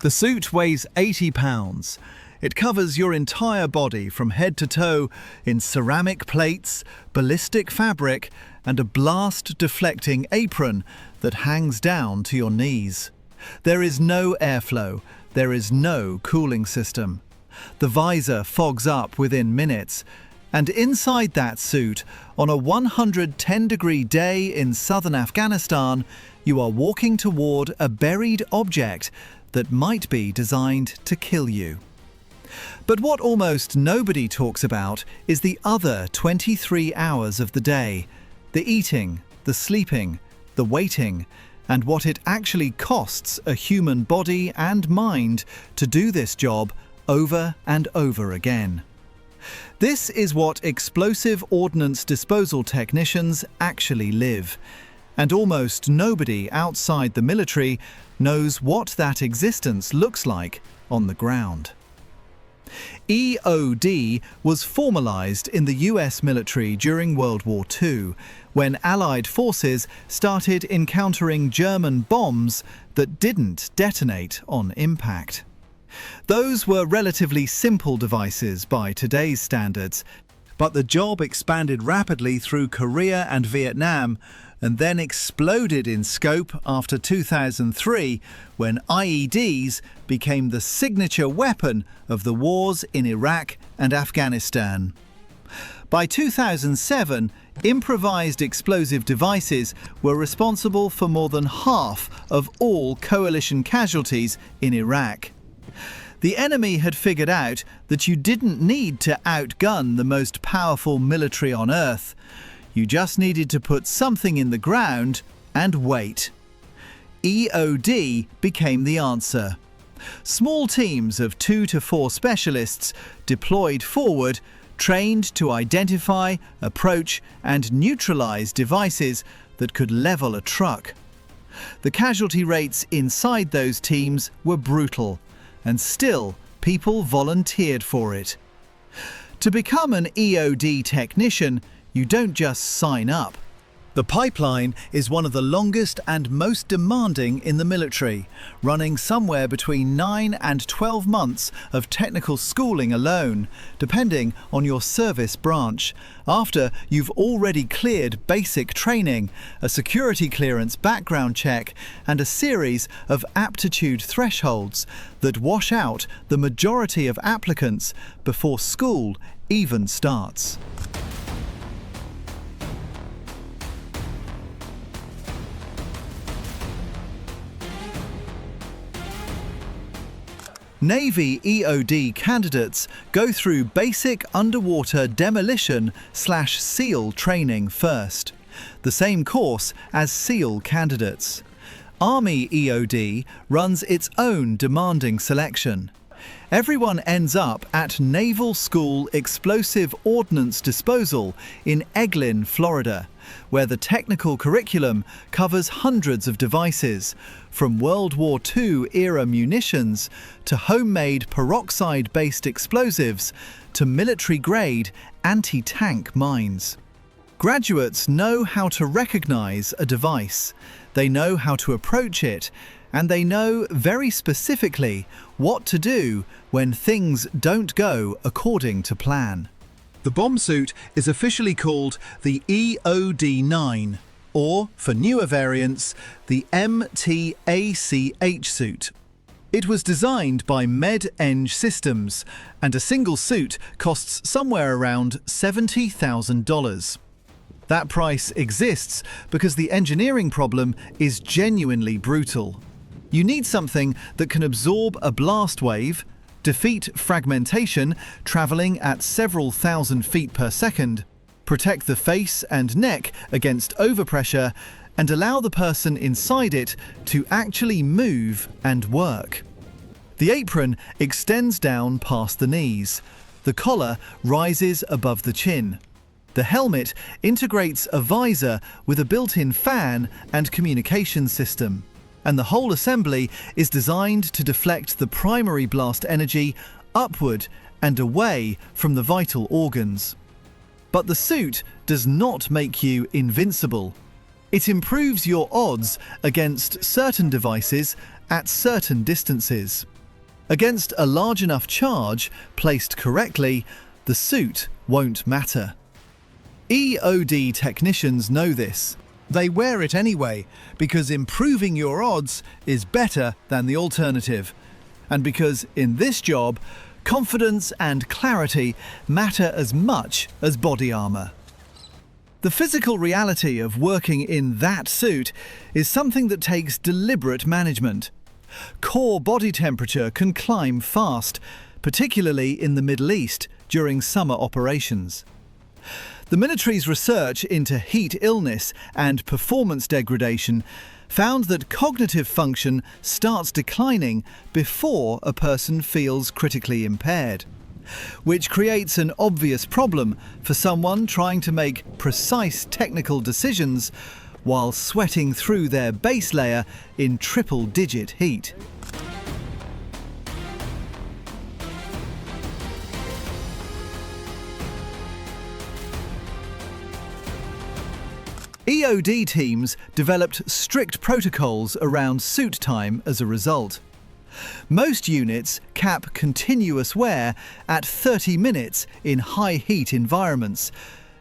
The suit weighs 80 pounds. It covers your entire body from head to toe in ceramic plates, ballistic fabric, and a blast-deflecting apron that hangs down to your knees. There is no airflow. There is no cooling system. The visor fogs up within minutes, and inside that suit, on a 110-degree day in southern Afghanistan, you are walking toward a buried object that might be designed to kill you. But what almost nobody talks about is the other 23 hours of the day: the eating, the sleeping, the waiting, and what it actually costs a human body and mind to do this job over and over again. This is what explosive ordnance disposal technicians actually live, and almost nobody outside the military knows what that existence looks like on the ground. EOD was formalized in the US military during World War II, when Allied forces started encountering German bombs that didn't detonate on impact. Those were relatively simple devices by today's standards, but the job expanded rapidly through Korea and Vietnam, and then exploded in scope after 2003, when IEDs became the signature weapon of the wars in Iraq and Afghanistan. By 2007, improvised explosive devices were responsible for more than half of all coalition casualties in Iraq. The enemy had figured out that you didn't need to outgun the most powerful military on Earth. You just needed to put something in the ground and wait. EOD became the answer. Small teams of 2 to 4 specialists deployed forward, trained to identify, approach, and neutralize devices that could level a truck. The casualty rates inside those teams were brutal, and still people volunteered for it. To become an EOD technician, you don't just sign up. The pipeline is one of the longest and most demanding in the military, running somewhere between 9 and 12 months of technical schooling alone, depending on your service branch, after you've already cleared basic training, a security clearance background check, and a series of aptitude thresholds that wash out the majority of applicants before school even starts. Navy EOD candidates go through basic underwater demolition/SEAL training first, the same course as SEAL candidates. Army EOD runs its own demanding selection. Everyone ends up at Naval School Explosive Ordnance Disposal in Eglin, Florida, where the technical curriculum covers hundreds of devices, from World War II-era munitions to homemade peroxide-based explosives to military-grade anti-tank mines. Graduates know how to recognize a device, they know how to approach it, and they know very specifically what to do when things don't go according to plan. The bomb suit is officially called the EOD-9, or, for newer variants, the MTACH suit. It was designed by Med-Eng Systems, and a single suit costs somewhere around $70,000. That price exists because the engineering problem is genuinely brutal. You need something that can absorb a blast wave, defeat fragmentation traveling at several thousand feet per second, protect the face and neck against overpressure, and allow the person inside it to actually move and work. The apron extends down past the knees. The collar rises above the chin. The helmet integrates a visor with a built-in fan and communication system, and the whole assembly is designed to deflect the primary blast energy upward and away from the vital organs. But the suit does not make you invincible. It improves your odds against certain devices at certain distances. Against a large enough charge, placed correctly, the suit won't matter. EOD technicians know this. They wear it anyway, because improving your odds is better than the alternative. And because in this job, confidence and clarity matter as much as body armor. The physical reality of working in that suit is something that takes deliberate management. Core body temperature can climb fast, particularly in the Middle East during summer operations. The military's research into heat illness and performance degradation found that cognitive function starts declining before a person feels critically impaired, which creates an obvious problem for someone trying to make precise technical decisions while sweating through their base layer in triple-digit heat. EOD teams developed strict protocols around suit time as a result. Most units cap continuous wear at 30 minutes in high-heat environments,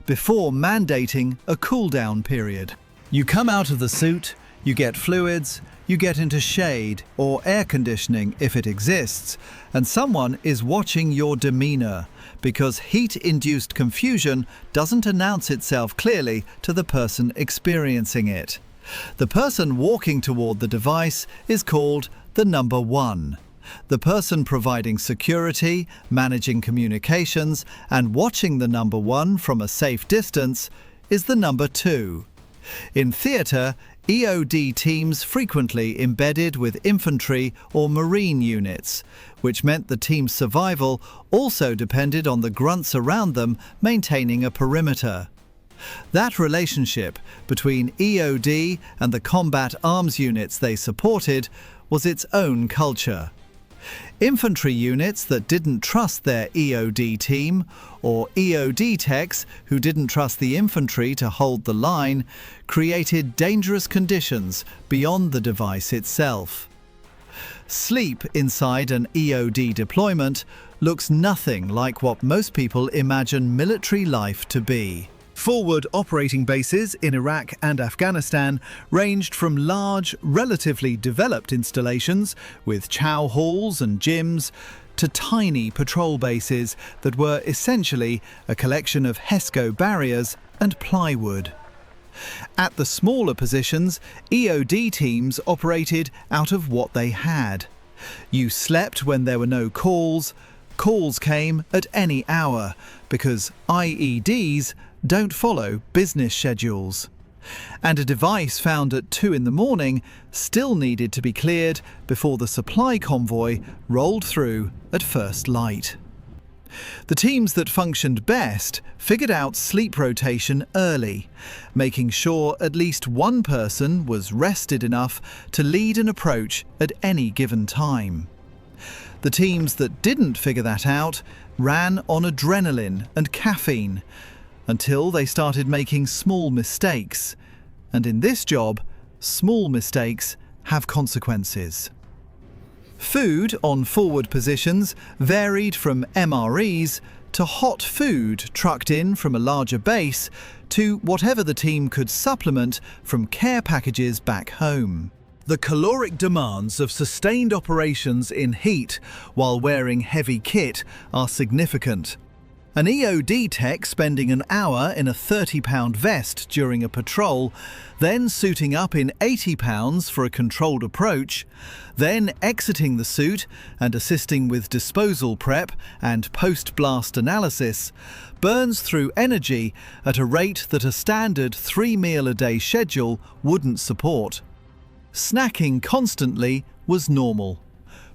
before mandating a cool-down period. You come out of the suit, you get fluids, you get into shade or air conditioning if it exists, and someone is watching your demeanour, because heat-induced confusion doesn't announce itself clearly to the person experiencing it. The person walking toward the device is called the number one. The person providing security, managing communications, and watching the number one from a safe distance is the number two. In theatre, EOD teams frequently embedded with infantry or marine units, which meant the team's survival also depended on the grunts around them maintaining a perimeter. That relationship between EOD and the combat arms units they supported was its own culture. Infantry units that didn't trust their EOD team, or EOD techs who didn't trust the infantry to hold the line, created dangerous conditions beyond the device itself. Sleep inside an EOD deployment looks nothing like what most people imagine military life to be. Forward operating bases in Iraq and Afghanistan ranged from large, relatively developed installations with chow halls and gyms to tiny patrol bases that were essentially a collection of HESCO barriers and plywood. At the smaller positions, EOD teams operated out of what they had. You slept when there were no calls. Calls came at any hour, because IEDs don't follow business schedules. And a device found at 2 in the morning still needed to be cleared before the supply convoy rolled through at first light. The teams that functioned best figured out sleep rotation early, making sure at least one person was rested enough to lead an approach at any given time. The teams that didn't figure that out ran on adrenaline and caffeine until they started making small mistakes. And in this job, small mistakes have consequences. Food on forward positions varied from MREs to hot food trucked in from a larger base to whatever the team could supplement from care packages back home. The caloric demands of sustained operations in heat while wearing heavy kit are significant. An EOD tech spending an hour in a 30-pound vest during a patrol, then suiting up in 80 pounds for a controlled approach, then exiting the suit and assisting with disposal prep and post-blast analysis, burns through energy at a rate that a standard 3-meal-a-day schedule wouldn't support. Snacking constantly was normal.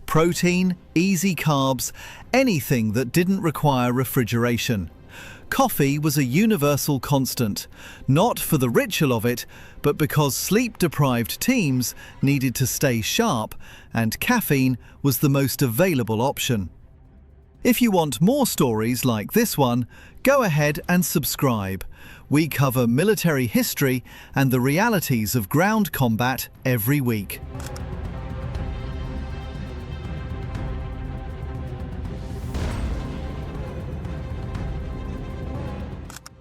Protein, easy carbs, anything that didn't require refrigeration. Coffee was a universal constant, not for the ritual of it, but because sleep-deprived teams needed to stay sharp, and caffeine was the most available option. If you want more stories like this one, go ahead and subscribe. We cover military history and the realities of ground combat every week.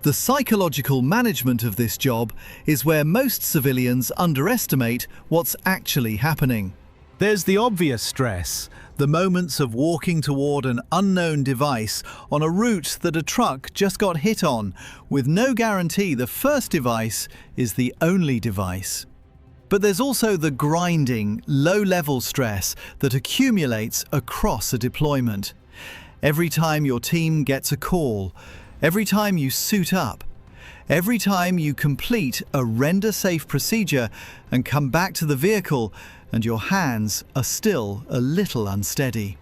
The psychological management of this job is where most civilians underestimate what's actually happening. There's the obvious stress, the moments of walking toward an unknown device on a route that a truck just got hit on, with no guarantee the first device is the only device. But there's also the grinding, low-level stress that accumulates across a deployment. Every time your team gets a call, every time you suit up, every time you complete a render-safe procedure and come back to the vehicle and your hands are still a little unsteady.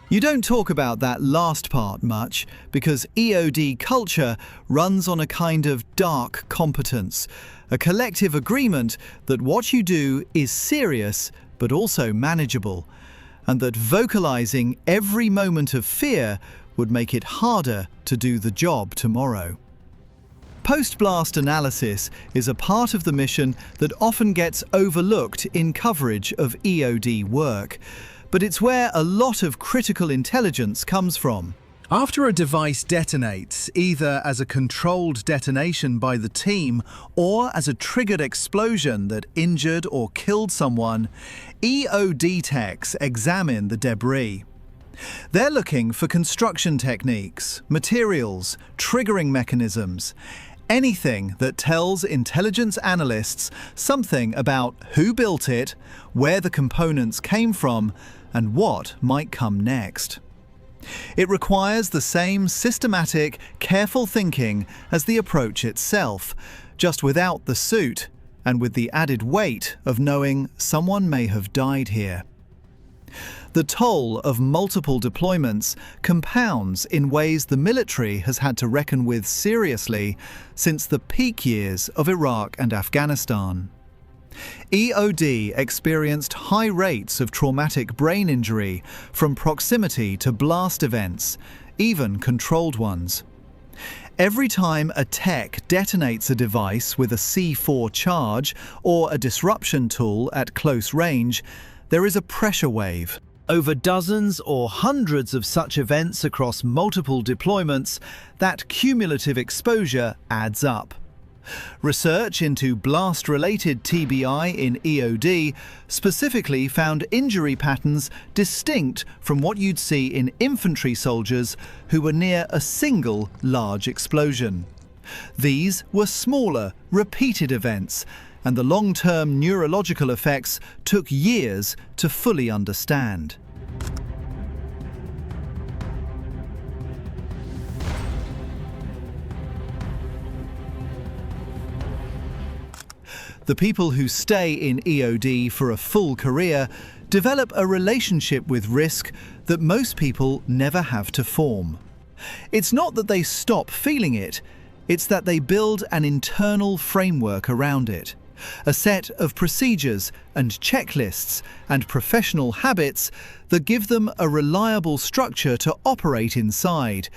You don't talk about that last part much because EOD culture runs on a kind of dark competence, a collective agreement that what you do is serious but also manageable, and that vocalizing every moment of fear would make it harder to do the job tomorrow. Post-blast analysis is a part of the mission that often gets overlooked in coverage of EOD work, but it's where a lot of critical intelligence comes from. After a device detonates, either as a controlled detonation by the team or as a triggered explosion that injured or killed someone, EOD techs examine the debris. They're looking for construction techniques, materials, triggering mechanisms, anything that tells intelligence analysts something about who built it, where the components came from, and what might come next. It requires the same systematic, careful thinking as the approach itself, just without the suit and with the added weight of knowing someone may have died here. The toll of multiple deployments compounds in ways the military has had to reckon with seriously since the peak years of Iraq and Afghanistan. EOD experienced high rates of traumatic brain injury from proximity to blast events, even controlled ones. Every time a tech detonates a device with a C4 charge or a disruption tool at close range, there is a pressure wave. Over dozens or hundreds of such events across multiple deployments, that cumulative exposure adds up. Research into blast-related TBI in EOD specifically found injury patterns distinct from what you'd see in infantry soldiers who were near a single large explosion. These were smaller, repeated events, and the long-term neurological effects took years to fully understand. The people who stay in EOD for a full career develop a relationship with risk that most people never have to form. It's not that they stop feeling it, it's that they build an internal framework around it, a set of procedures and checklists and professional habits that give them a reliable structure to operate inside,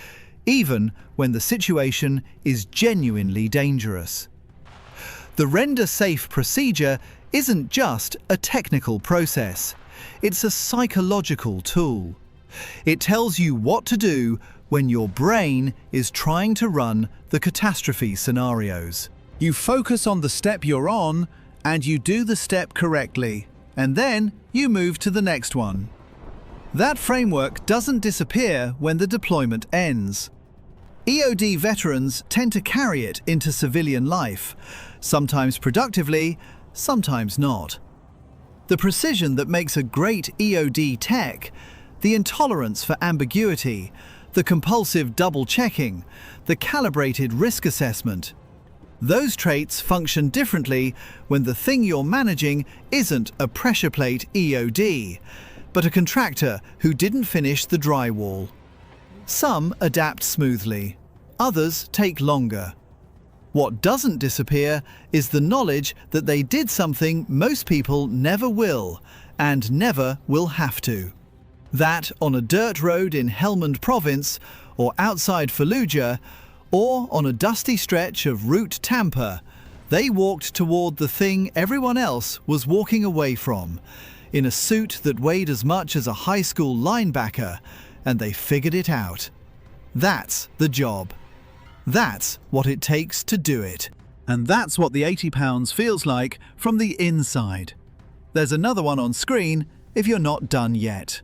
even when the situation is genuinely dangerous. The render-safe procedure isn't just a technical process, it's a psychological tool. It tells you what to do when your brain is trying to run the catastrophe scenarios. You focus on the step you're on, and you do the step correctly, and then you move to the next one. That framework doesn't disappear when the deployment ends. EOD veterans tend to carry it into civilian life, sometimes productively, sometimes not. The precision that makes a great EOD tech, the intolerance for ambiguity, the compulsive double-checking, the calibrated risk assessment, those traits function differently when the thing you're managing isn't a pressure plate EOD, but a contractor who didn't finish the drywall. Some adapt smoothly, others take longer. What doesn't disappear is the knowledge that they did something most people never will, and never will have to. That on a dirt road in Helmand Province, or outside Fallujah, or on a dusty stretch of Route Tampa, they walked toward the thing everyone else was walking away from, in a suit that weighed as much as a high school linebacker, and they figured it out. That's the job. That's what it takes to do it. And that's what the 80 pounds feels like from the inside. There's another one on screen if you're not done yet.